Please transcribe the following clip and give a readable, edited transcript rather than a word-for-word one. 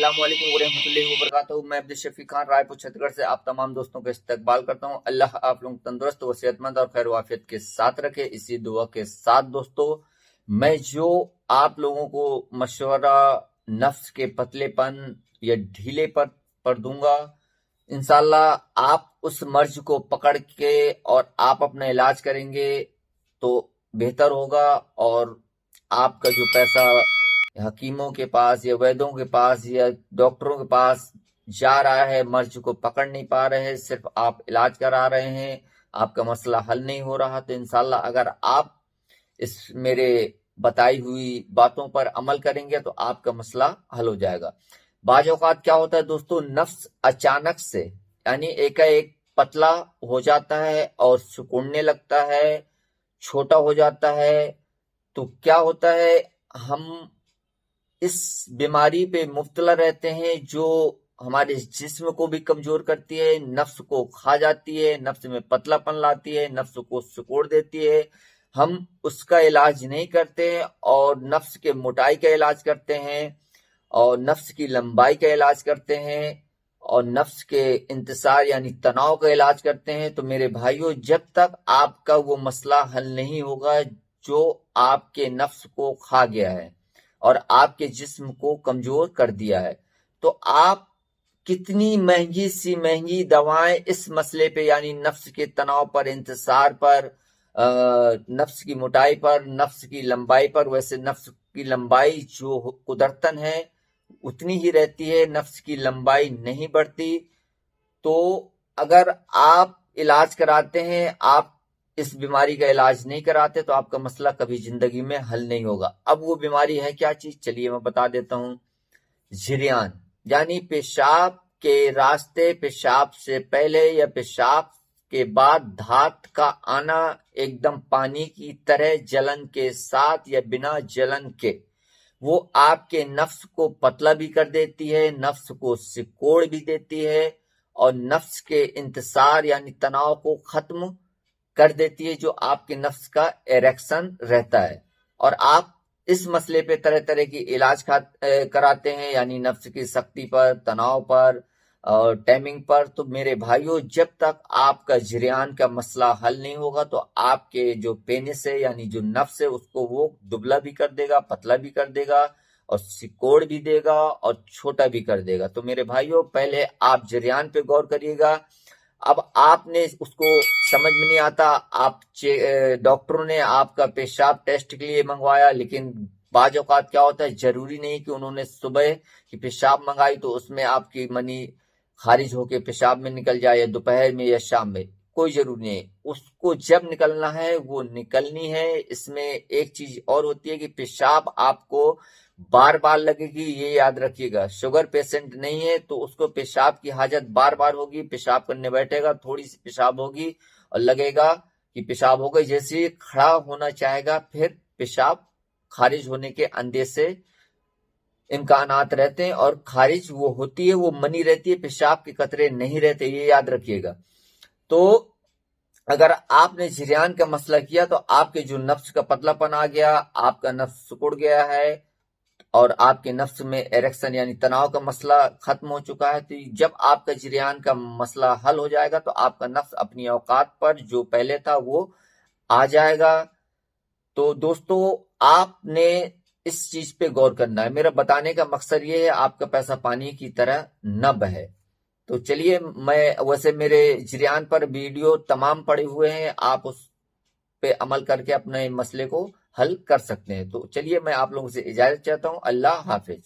अस्सलाम वालेकुम वरहमतुल्लाहि वबरकातुहू। मैं अब्दुल शफीक खान रायपुर छत्तीसगढ़ से आप तमाम दोस्तों का इस्तकबाल करता हूं। अल्लाह आप लोग तंदुरुस्त व सेहतमंद और खैर वाफियत के साथ रखे। इसी दुआ के साथ दोस्तों, मैं जो आप लोगों को मशवरा नफ्स के पतलेपन या ढीले पर दूंगा, इंशाल्लाह आप उस मर्ज को पकड़ के और आप अपना इलाज करेंगे तो बेहतर होगा। और आपका जो पैसा हकीमों के पास या वैद्यों के पास या डॉक्टरों के पास जा रहा है, मर्ज को पकड़ नहीं पा रहे हैं, सिर्फ आप इलाज करा रहे हैं, आपका मसला हल नहीं हो रहा, तो इंशाल्लाह अगर आप इस मेरे बताई हुई बातों पर अमल करेंगे तो आपका मसला हल हो जाएगा। बाज़ औक़ात क्या होता है दोस्तों, नफ्स अचानक से यानी एकाएक पतला हो जाता है और सिकुड़ने लगता है, छोटा हो जाता है। तो क्या होता है, हम इस बीमारी पे मुब्तला रहते हैं जो हमारे जिस्म को भी कमजोर करती है, नफ्स को खा जाती है, नफ्स में पतलापन लाती है, नफ्स को सिकोड़ देती है। हम उसका इलाज नहीं करते हैं और नफ्स के मोटाई का इलाज करते हैं और नफ्स की लंबाई का इलाज करते हैं और नफ्स के इंतसार यानी तनाव का इलाज करते हैं। तो मेरे भाइयों, जब तक आपका वो मसला हल नहीं होगा जो आपके नफ्स को खा गया है और आपके जिस्म को कमजोर कर दिया है, तो आप कितनी महंगी सी महंगी दवाएं इस मसले पे यानी नफ्स के तनाव पर, इंतसार पर, नफ्स की मोटाई पर, नफ्स की लंबाई पर, वैसे नफ्स की लंबाई जो कुदरतन है उतनी ही रहती है, नफ्स की लंबाई नहीं बढ़ती। तो अगर आप इलाज कराते हैं, आप इस बीमारी का इलाज नहीं कराते तो आपका मसला कभी जिंदगी में हल नहीं होगा। अब वो बीमारी है क्या चीज, चलिए मैं बता देता हूं। झिरियान यानी पेशाब के रास्ते, पेशाब से पहले या पेशाब के बाद धात का आना, एकदम पानी की तरह जलन के साथ या बिना जलन के, वो आपके नफ्स को पतला भी कर देती है, नफ्स को सिकोड़ भी देती है और नफ्स के इंतसार यानी तनाव को खत्म कर देती है, जो आपके नफ्स का इरेक्शन रहता है। और आप इस मसले पे तरह तरह की इलाज कराते हैं यानी नफ्स की सख्ती पर, तनाव पर और टाइमिंग पर। तो मेरे भाइयों, जब तक आपका जरियान का मसला हल नहीं होगा तो आपके जो पेनिस है यानी जो नफ्स है उसको वो दुबला भी कर देगा, पतला भी कर देगा और सिकोड़ भी देगा और छोटा भी कर देगा। तो मेरे भाइयों, पहले आप जरियान पे गौर करिएगा। अब आपने उसको समझ में नहीं आता, आप डॉक्टरों ने आपका पेशाब टेस्ट के लिए मंगवाया, लेकिन बाज़ औक़ात क्या होता है, जरूरी नहीं कि उन्होंने सुबह की पेशाब मंगाई तो उसमें आपकी मनी खारिज होके पेशाब में निकल जाए, या दोपहर में या शाम में, कोई जरूरी नहीं। उसको जब निकलना है वो निकलनी है। इसमें एक चीज और होती है कि पेशाब आपको बार बार लगेगी, ये याद रखिएगा। शुगर पेशेंट नहीं है तो उसको पेशाब की हाजत बार बार होगी, पेशाब करने बैठेगा, थोड़ी सी पेशाब होगी और लगेगा कि पेशाब हो गई, जैसे ही खड़ा होना चाहेगा फिर पेशाब खारिज होने के अंदे से इम्कानात रहते हैं और खारिज वो होती है, वो मनी रहती है, पेशाब के कतरे नहीं रहते, ये याद रखिएगा। तो अगर आपने झिरियान का मसला किया तो आपके जो नफ्स का पतलापन आ गया, आपका नफ्स सिकुड़ गया है और आपके नफ्स में एरेक्शन यानी तनाव का मसला खत्म हो चुका है। तो जब आपका जरियान का मसला हल हो जाएगा तो आपका नफ्स अपनी औकात पर जो पहले था वो आ जाएगा। तो दोस्तों, आपने इस चीज पे गौर करना है। मेरा बताने का मकसद ये है आपका पैसा पानी की तरह न बहे। तो चलिए, मैं वैसे मेरे जरियान पर वीडियो तमाम पड़े हुए हैं, आप उस पे अमल करके अपने मसले को हल कर सकते हैं। तो चलिए, मैं आप लोगों से इजाजत चाहता हूं। अल्लाह हाफिज।